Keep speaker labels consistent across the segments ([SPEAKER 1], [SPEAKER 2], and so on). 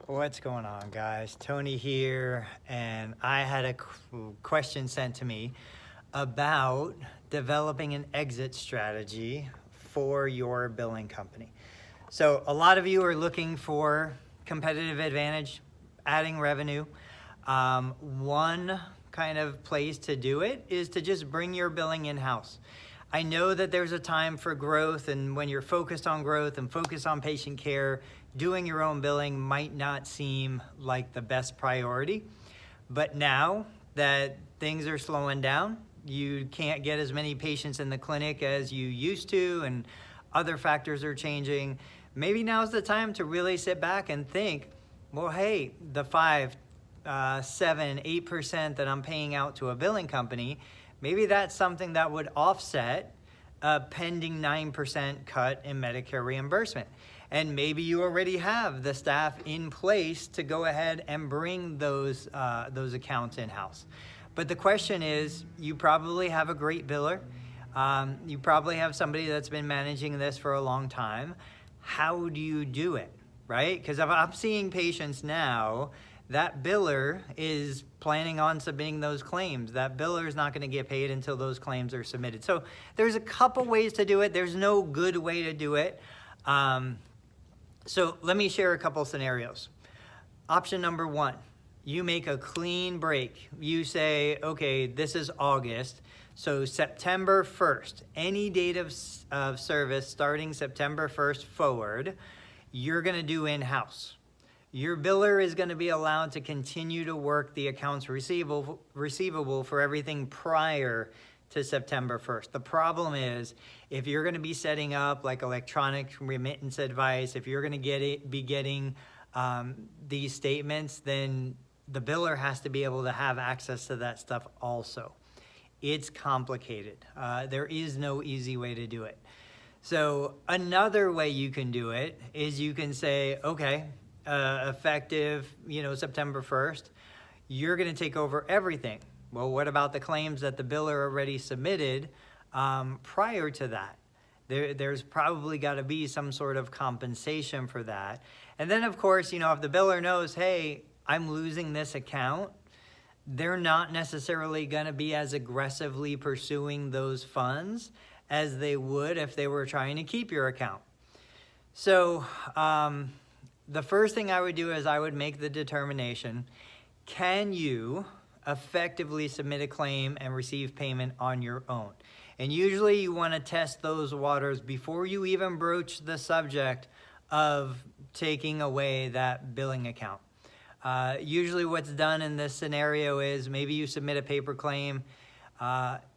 [SPEAKER 1] What's going on, guys? Tony here, and I had a question sent to me about developing an exit strategy for your billing company. So a lot of you are looking for competitive advantage, adding revenue. One kind of place to do it is to just bring your billing in-house. I know that there's a time for growth, and when you're focused on growth and focused on patient care, doing your own billing might not seem like the best priority. But now that things are slowing down, you can't get as many patients in the clinic as you used to, and other factors are changing. Maybe now's the time to really sit back and think, well, hey, the 5, 7, 8% that I'm paying out to a billing company, maybe that's something that would offset a pending 9% cut in Medicare reimbursement. And maybe you already have the staff in place to go ahead and bring those accounts in-house. But the question is, you probably have a great biller. You probably have somebody that's been managing this for a long time. How do you do it, right? Because if I'm seeing patients now, that biller is planning on submitting those claims. That biller is not going to get paid until those claims are submitted. So there's a couple ways to do it. There's no good way to do it. So let me share a couple scenarios. Option number 1, you make a clean break. You say, okay, this is August, so September 1st, any date of service starting September 1st forward, you're gonna do in-house. Your biller is gonna be allowed to continue to work the accounts receivable for everything prior to September 1st. The problem is, if you're going to be setting up like electronic remittance advice, if you're going to be getting these statements, then the biller has to be able to have access to that stuff also. It's complicated. There is no easy way to do it. So another way you can do it is you can say, okay, effective, September 1st, you're going to take over everything. Well, what about the claims that the biller already submitted prior to that? There's probably got to be some sort of compensation for that. And then, of course, if the biller knows, hey, I'm losing this account, they're not necessarily going to be as aggressively pursuing those funds as they would if they were trying to keep your account. So the first thing I would do is I would make the determination, can you effectively submit a claim and receive payment on your own? And usually you want to test those waters before you even broach the subject of taking away that billing account. Usually what's done in this scenario is maybe you submit a paper claim,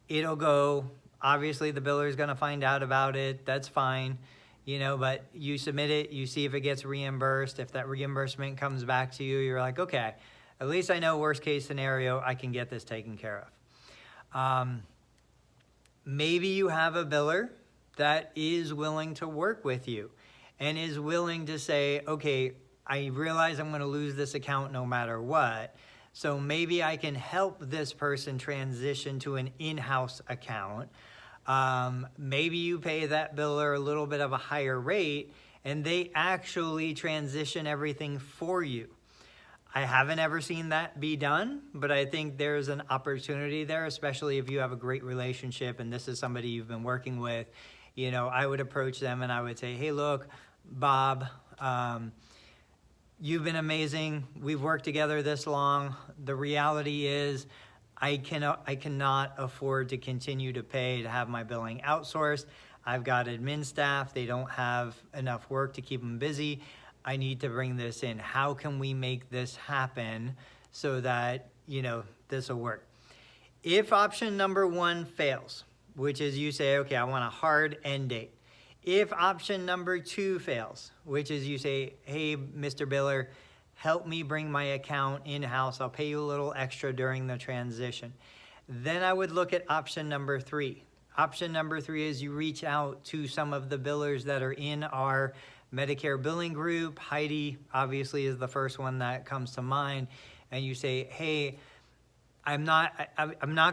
[SPEAKER 1] it'll go, obviously the biller is going to find out about it, that's fine, but you submit it, you see if it gets reimbursed. If that reimbursement comes back to you, you're like, okay, at least I know worst case scenario, I can get this taken care of. Maybe you have a biller that is willing to work with you and is willing to say, okay, I realize I'm going to lose this account no matter what. So maybe I can help this person transition to an in-house account. Maybe you pay that biller a little bit of a higher rate and they actually transition everything for you. I haven't ever seen that be done, but I think there's an opportunity there, especially if you have a great relationship and this is somebody you've been working with. I would approach them and I would say, hey, look, Bob, you've been amazing. We've worked together this long. The reality is I cannot afford to continue to pay to have my billing outsourced. I've got admin staff. They don't have enough work to keep them busy. I need to bring this in. How can we make this happen so that, this will work? If option number 1 fails, which is you say, okay, I want a hard end date. If option number 2 fails, which is you say, hey, Mr. Biller, help me bring my account in-house. I'll pay you a little extra during the transition. Then I would look at option number 3. Option number 3 is you reach out to some of the billers that are in our Medicare billing group. Heidi obviously is the first one that comes to mind. And you say, hey, I'm not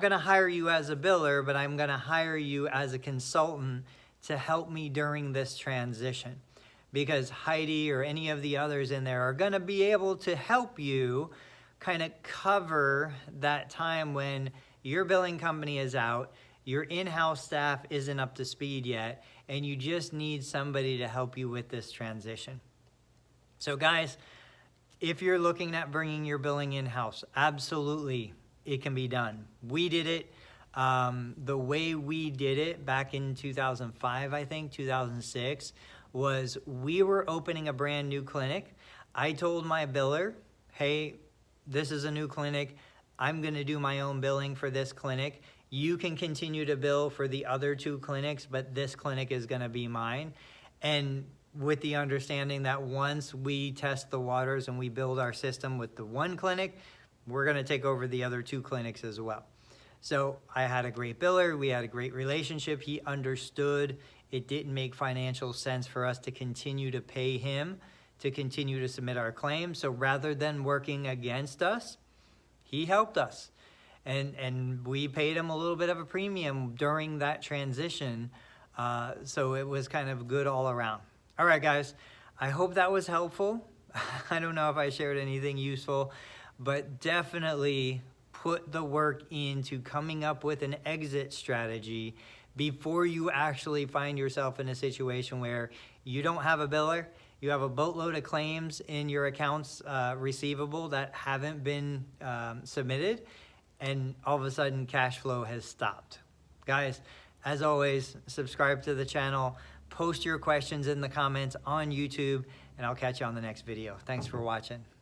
[SPEAKER 1] going to hire you as a biller, but I'm going to hire you as a consultant to help me during this transition. because Heidi or any of the others in there are gonna be able to help you kind of cover that time when your billing company is out, your in-house staff isn't up to speed yet, and you just need somebody to help you with this transition. So guys, if you're looking at bringing your billing in-house, absolutely, it can be done. We did it. The way we did it back in 2005, I think, 2006, was we were opening a brand new clinic. I told my biller, hey, this is a new clinic. I'm gonna do my own billing for this clinic. You can continue to bill for the other 2 clinics, but this clinic is gonna be mine. And with the understanding that once we test the waters and we build our system with the 1 clinic, we're gonna take over the other 2 clinics as well. So I had a great biller, we had a great relationship, he understood it didn't make financial sense for us to continue to pay him to continue to submit our claims. So rather than working against us, he helped us. And we paid him a little bit of a premium during that transition. So it was kind of good all around. All right, guys, I hope that was helpful. I don't know if I shared anything useful, but definitely put the work into coming up with an exit strategy before you actually find yourself in a situation where you don't have a biller, you have a boatload of claims in your accounts receivable that haven't been submitted, and all of a sudden cash flow has stopped. Guys, as always, subscribe to the channel, post your questions in the comments on YouTube, and I'll catch you on the next video. Thanks for watching.